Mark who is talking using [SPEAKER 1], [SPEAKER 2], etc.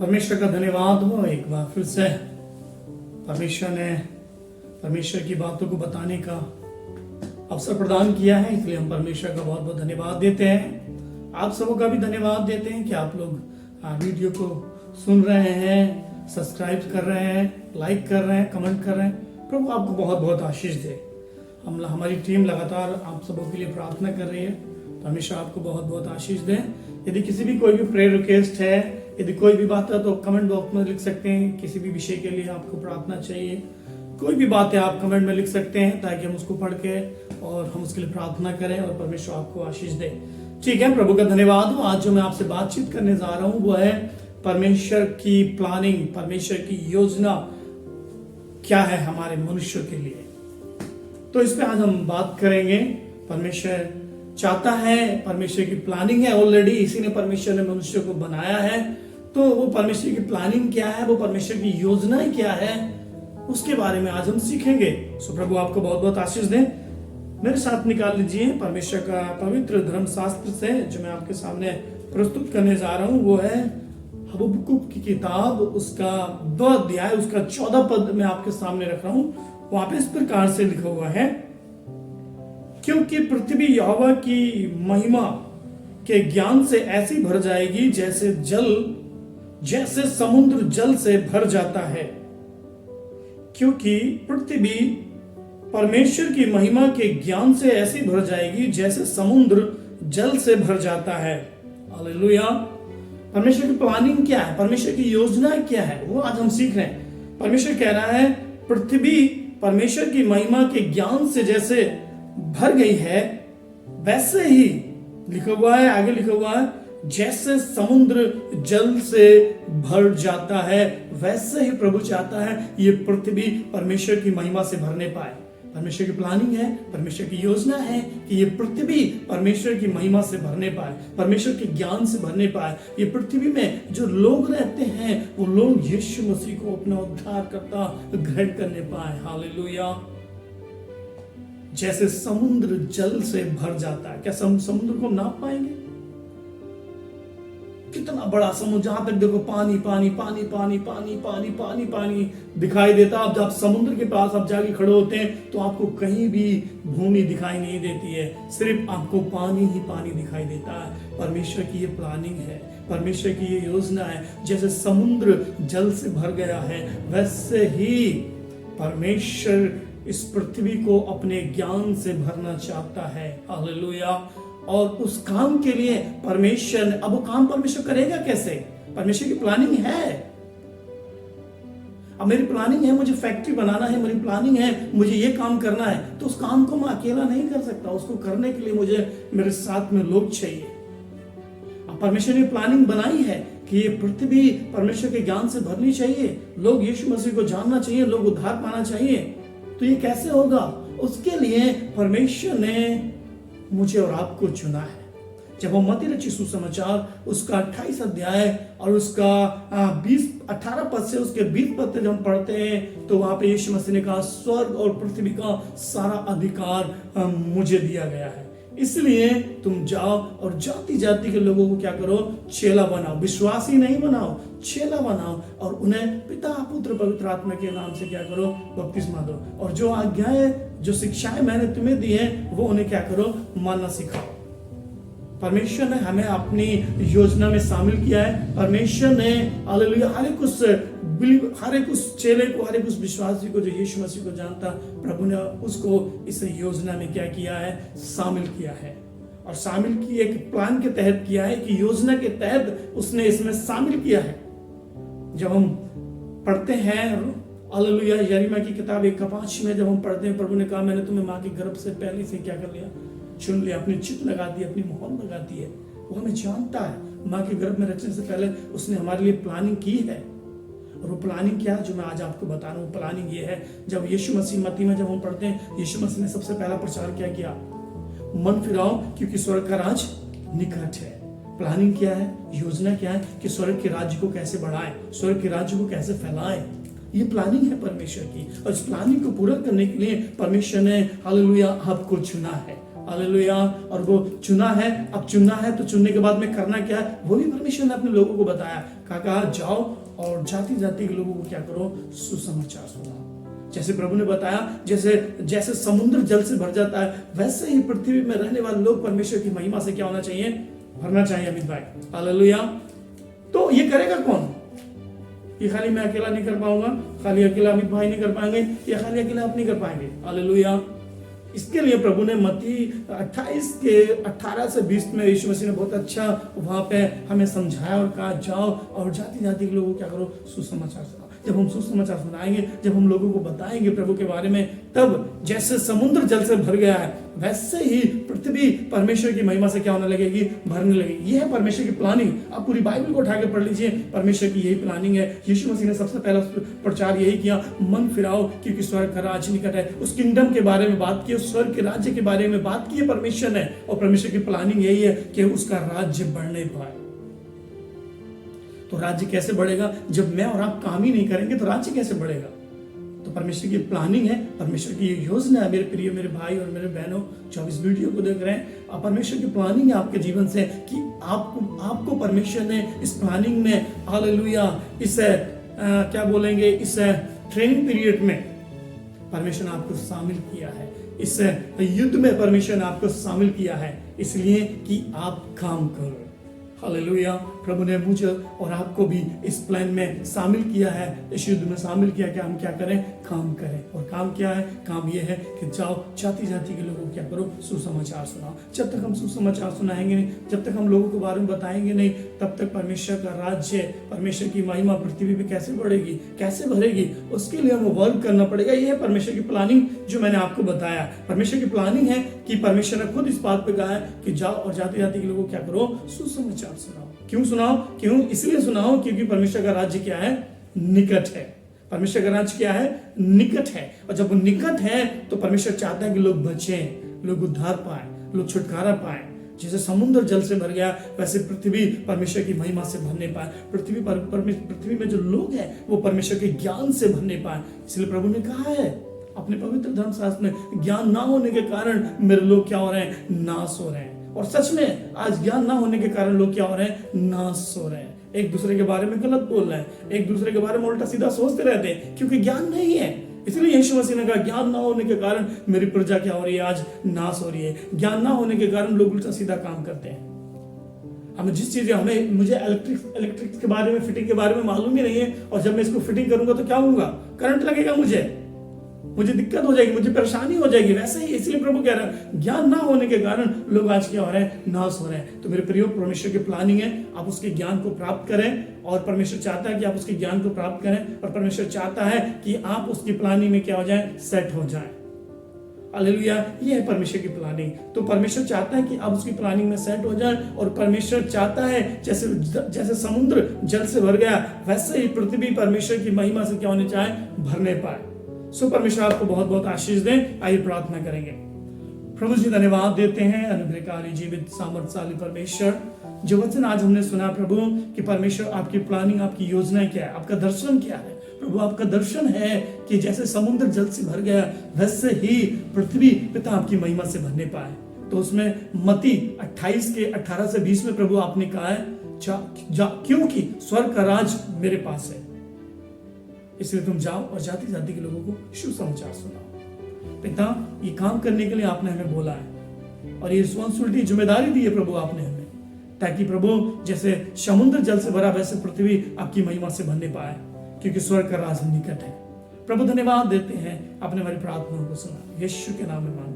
[SPEAKER 1] परमेश्वर का धन्यवाद हो एक बार फिर से परमेश्वर ने परमेश्वर की बातों को बताने का अवसर प्रदान किया है, इसलिए हम परमेश्वर का बहुत बहुत धन्यवाद देते हैं। आप सबों का भी धन्यवाद देते हैं कि आप लोग वीडियो को सुन रहे हैं, सब्सक्राइब कर रहे हैं, लाइक कर रहे हैं, कमेंट कर रहे हैं। प्रभु आपको बहुत बहुत आशीष दे। हमारी टीम लगातार आप सबों के लिए प्रार्थना कर रही है। परमेश्वर आपको बहुत बहुत आशीष दे। यदि किसी भी कोई भी प्रेयर रिक्वेस्ट है, यदि कोई भी बात है तो कमेंट बॉक्स में लिख सकते हैं। किसी भी विषय के लिए आपको प्रार्थना चाहिए, कोई भी बात है आप कमेंट में लिख सकते हैं ताकि हम उसको पढ़ के और हम उसके लिए प्रार्थना करें और परमेश्वर आपको आशीष दे। ठीक है, प्रभु का धन्यवाद हो। आज जो मैं आपसे बातचीत करने जा रहा हूं वो है परमेश्वर की प्लानिंग, परमेश्वर की योजना क्या है हमारे मनुष्य के लिए। तो इस पे आज हम बात करेंगे। परमेश्वर चाहता है, परमेश्वर की प्लानिंग है ऑलरेडी, इसी ने परमेश्वर ने मनुष्य को बनाया है। तो वो परमेश्वर की प्लानिंग क्या है, वो परमेश्वर की योजनाएं क्या है, उसके बारे में आज हम सीखेंगे। सो प्रभु आपको बहुत बहुत आशीष दें। मेरे साथ निकाल लीजिए परमेश्वर का पवित्र धर्मशास्त्र से जो मैं आपके सामने प्रस्तुत करने जा रहा हूं। वो है हबक्कुक की किताब, उसका 2 अध्याय, उसका 14 पद मैं आपके सामने रख रहा हूं। वहां पे इस प्रकार से लिखा हुआ है, क्योंकि पृथ्वी यहोवा की महिमा के ज्ञान से ऐसी भर जाएगी जैसे समुद्र जल से भर जाता है। क्योंकि पृथ्वी परमेश्वर की महिमा के ज्ञान से ऐसी भर जाएगी जैसे समुद्र जल से भर जाता है। हालेलुया। परमेश्वर की प्लानिंग क्या है, परमेश्वर की योजना क्या है, वो आज हम सीख रहे हैं। परमेश्वर कह रहा है पृथ्वी परमेश्वर की महिमा के ज्ञान से जैसे भर गई है, वैसे ही लिखा हुआ है, आगे लिखा हुआ है, जैसे समुद्र जल से भर जाता है, वैसे ही प्रभु चाहता है ये पृथ्वी परमेश्वर की महिमा से भरने पाए। परमेश्वर की प्लानिंग है, परमेश्वर की योजना है कि ये पृथ्वी परमेश्वर की महिमा से भरने पाए, परमेश्वर के ज्ञान से भरने पाए। ये पृथ्वी में जो लोग रहते हैं वो लोग यीशु मसीह को अपना उद्धारकर्ता ग्रहण करने पाए। हालेलुया। जैसे समुद्र जल से भर जाता है। क्या समुद्र को नाप पाएंगे? कितना बड़ा समुद्र, जहां तक देखो पानी पानी पानी पानी पानी पानी पानी पानी दिखाई देता। अब जब समुद्र के पास आप जाके खड़े होते हैं तो आपको कहीं भी भूमि दिखाई नहीं देती है, सिर्फ आपको पानी ही पानी दिखाई देता है। परमेश्वर की ये प्लानिंग है, परमेश्वर की ये योजना है। जैसे समुद्र जल से भर गया है, वैसे ही परमेश्वर इस पृथ्वी को अपने ज्ञान से भरना चाहता है। हालेलुया। और उस काम के लिए परमेश्वर, अब वो काम परमेश्वर करेगा कैसे? परमेश्वर की प्लानिंग है। अब मेरी प्लानिंग है, मुझे फैक्ट्री बनाना है, मेरी प्लानिंग है मुझे ये काम करना है, तो उस काम को मैं अकेला नहीं कर सकता। उसको करने के लिए मुझे मेरे साथ में लोग चाहिए। अब परमेश्वर ने प्लानिंग बनाई है कि ये पृथ्वी परमेश्वर के ज्ञान से भरनी चाहिए, लोग यीशु मसीह को जानना चाहिए, लोग उद्धार पाना चाहिए। तो ये कैसे होगा? उसके लिए परमेश्वर ने मुझे और आपको चुना है। जब हम मत्ती रचित सुसमाचार उसका 28 अध्याय और उसका 18 पद से उसके 20 पद जब हम पढ़ते हैं तो वहां पे यीशु मसीह ने कहा, स्वर्ग और पृथ्वी का सारा अधिकार मुझे दिया गया है, इसलिए तुम जाओ और जाति जाति के लोगों को क्या करो? चेला बनाओ। विश्वासी नहीं बनाओ, चेला बनाओ और उन्हें पिता पुत्र पवित्र आत्मा के नाम से क्या करो? बपतिस्मा दो। और जो आज्ञाएं, जो शिक्षाएं मैंने तुम्हें दी है वो उन्हें क्या करो? मानना सिखाओ। परमेश्वर ने हमें अपनी योजना में शामिल किया है। परमेश्वर ने हालेलुया हर एक उस चेले को, हर एक उस विश्वासी को जो यीशु मसीह को जानता, प्रभु ने उसको इस योजना में क्या किया है? शामिल किया है। और शामिल की एक प्लान के तहत किया है, कि योजना के तहत उसने इसमें शामिल किया है। जब हम पढ़ते हैं हालेलुया यिर्मयाह की किताब 1:5 में जब हम पढ़ते हैं, प्रभु ने कहा मैंने तुम्हें मां के गर्भ से पहले से क्या कर लिया? चुन लिया, अपनी चित लगा दी, अपनी मोहर लगा दी है। वो हमें जानता है। मां के गर्भ में रचने से पहले उसने हमारे लिए प्लानिंग की है। और वो प्लानिंग क्या है जो मैं आज आपको बता रहा हूँ? प्लानिंग ये है, जब यीशु मसीह मत्ती में जब हम पढ़ते हैं, यीशु मसीह ने सबसे पहला प्रचार क्या किया? मन फिराओ क्योंकि स्वर्ग का राज निकट है। प्लानिंग क्या है? योजना क्या है? कि स्वर्ग के राज्य को कैसे बढ़ाएं, स्वर्ग के राज्य को कैसे फैलाएं। ये प्लानिंग है परमेश्वर की। और इस प्लानिंग को पूरा करने के लिए परमेश्वर ने हालेलुया आपको चुना है। हालेलुया। और वो चुना है, अब चुना है तो चुनने के बाद में करना क्या है वो भी परमेश्वर ने अपने लोगों को बताया। कहा जाओ और जाति जाति के लोगों को क्या करो, सुसमाचार सुनाओ। जैसे प्रभु ने बताया, जैसे समुद्र जल से भर जाता है, वैसे ही पृथ्वी में रहने वाले लोग परमेश्वर की महिमा से क्या होना चाहिए, भरना चाहिए। अमित भाई हालेलुया। तो ये करेगा कौन? ये खाली मैं अकेला नहीं कर पाऊंगा, खाली अकेला अमित भाई नहीं कर पाएंगे, या खाली अकेला आप नहीं कर पाएंगे। हालेलुया। इसके लिए प्रभु ने मत्ती 28 के 18 से 20 में यीशु मसीह ने बहुत अच्छा वहां पे हमें समझाया और कहा जाओ और जाति जाति के लोगों को क्या करो, सुसमाचार सुनाओ। जब हम सुसमाचार सुनाएंगे, जब हम लोगों को बताएंगे प्रभु के बारे में, तब जैसे समुद्र जल से भर गया है वैसे ही पृथ्वी परमेश्वर की महिमा से क्या होने लगेगी, भरने लगेगी। यह है परमेश्वर की प्लानिंग। आप पूरी बाइबल को उठा के पढ़ लीजिए, परमेश्वर की यही प्लानिंग है। यीशु मसीह ने सबसे पहला प्रचार यही किया, मन फिराओ क्योंकि स्वर्ग का राज्य निकट है। उस किंगडम के बारे में बात की, उस स्वर्ग के राज्य के बारे में बात की है परमेश्वर ने, और परमेश्वर की प्लानिंग यही है कि उसका राज्य बढ़ने पाए। तो राज्य कैसे बढ़ेगा? जब मैं और आप काम ही नहीं करेंगे तो राज्य कैसे बढ़ेगा? तो परमेश्वर की प्लानिंग है, परमेश्वर की योजना है। मेरे प्रिय मेरे भाई और मेरे बहनों जो इस वीडियो को देख रहे हैं, परमेश्वर की प्लानिंग है आपके जीवन से कि आपको परमेश्वर ने इस प्लानिंग में, हालेलुया, इस क्या बोलेंगे, इस ट्रेनिंग पीरियड में परमेश्वर ने आपको शामिल किया है। इस युद्ध में परमेश्वर ने आपको शामिल किया है इसलिए कि आप काम करो। हालेलुया। प्रभु ने मुझे और आपको भी इस प्लान में शामिल किया है, इस युद्ध में शामिल किया कि हम क्या करें, काम करें। और काम क्या है? काम ये है कि जाओ जाति जाति के लोगों को क्या करो, सुसमाचार सुनाओ। जब तक हम सुसमाचार सुनाएंगे नहीं, जब तक हम लोगों के बारे में बताएंगे नहीं, तब तक परमेश्वर का राज्य, परमेश्वर की महिमा पृथ्वी पे कैसे बढ़ेगी, कैसे भरेगी? उसके लिए हमें वर्क करना पड़ेगा। ये है परमेश्वर की प्लानिंग जो मैंने आपको बताया। परमेश्वर की प्लानिंग है कि परमेश्वर ने खुद इस बात पे कहा है कि जाओ और जाति जाति के लोगों को क्या करो, सुसमाचार सुनाओ। क्यों सुनाओ? क्यों? इसलिए सुनाओ क्योंकि परमेश्वर का राज्य क्या है, निकट है। परमेश्वर का राज्य क्या है, निकट है। और जब वो निकट है तो परमेश्वर चाहता है कि लोग बचें, लोग उद्धार पाए, लोग छुटकारा पाए। जैसे समुद्र जल से भर गया वैसे पृथ्वी परमेश्वर की महिमा से भरने पाए। पृथ्वी में जो लोग हैं वो परमेश्वर के ज्ञान से भरने पाए। इसलिए प्रभु ने कहा है अपने पवित्र धर्मशास्त्र में, ज्ञान ना होने के कारण मेरे लोग क्या हो रहे हैं, नाश हो रहे हैं। और सच में आज ज्ञान ना होने के कारण लोग क्या हो रहे हैं, नाश हो रहे हैं। एक दूसरे के बारे में गलत बोल रहे हैं, एक दूसरे के बारे में उल्टा सीधा सोचते रहते हैं क्योंकि ज्ञान नहीं है। इसलिए यीशु मसीह ने कहा ज्ञान ना होने के कारण मेरी प्रजा क्या हो रही है, आज नाश हो रही है। ज्ञान ना होने के कारण लोग उल्टा सीधा काम करते हैं। हमें जिस चीज मुझे इलेक्ट्रिक के बारे में, फिटिंग के बारे में मालूम ही नहीं है, और जब मैं इसको फिटिंग करूंगा तो क्या होगा, करंट लगेगा, मुझे दिक्कत हो जाएगी, मुझे परेशानी हो जाएगी। वैसे ही इसलिए प्रभु कह रहा है ज्ञान ना होने के कारण लोग आज क्या हो रहे हैं, नाश हो रहे हैं। तो मेरे प्रियो, परमेश्वर की प्लानिंग है आप उसके ज्ञान को प्राप्त करें, और परमेश्वर चाहता है कि आप उसके ज्ञान को प्राप्त करें, और परमेश्वर चाहता है कि आप उसकी प्लानिंग में क्या हो जाए, सेट हो जाए। हालेलुया। ये है परमेश्वर की प्लानिंग। तो परमेश्वर चाहता है कि आप उसकी प्लानिंग में सेट हो जाए, और परमेश्वर चाहता है जैसे समुद्र जल से भर गया वैसे ही पृथ्वी परमेश्वर की महिमा से क्या होने चाहे, भरने पाए। सो परमेश्वर आपको बहुत बहुत आशीष दें। आइए प्रार्थना करेंगे। प्रभु जी धन्यवाद देते हैं अनुग्रहकारी जीवित सामर्थशाली परमेश्वर, जो वचन आज हमने सुना प्रभु कि परमेश्वर आपकी प्लानिंग, आपकी योजना क्या है, आपका दर्शन क्या है। प्रभु आपका दर्शन है कि जैसे समुद्र जल से भर गया वैसे ही पृथ्वी पिता आपकी महिमा से भरने पाए। तो उसमें मत्ती 28 के 18 से 20 में प्रभु आपने कहा है क्योंकि स्वर्ग का राज मेरे पास है, इसलिए तुम जाओ और जाति जाति के लोगों को सुसमाचार सुनाओ। पिता, ये काम करने के लिए आपने हमें बोला है, और ये रिस्पॉन्सिबिलिटी, जिम्मेदारी दी है प्रभु आपने हमें, ताकि प्रभु जैसे समुद्र जल से भरा वैसे पृथ्वी आपकी महिमा से भरने पाए, क्योंकि स्वर्ग का राज निकट है। प्रभु धन्यवाद देते हैं, आपने हमारी प्रार्थनाओं को सुना, यीशु के नाम में मांगते हैं।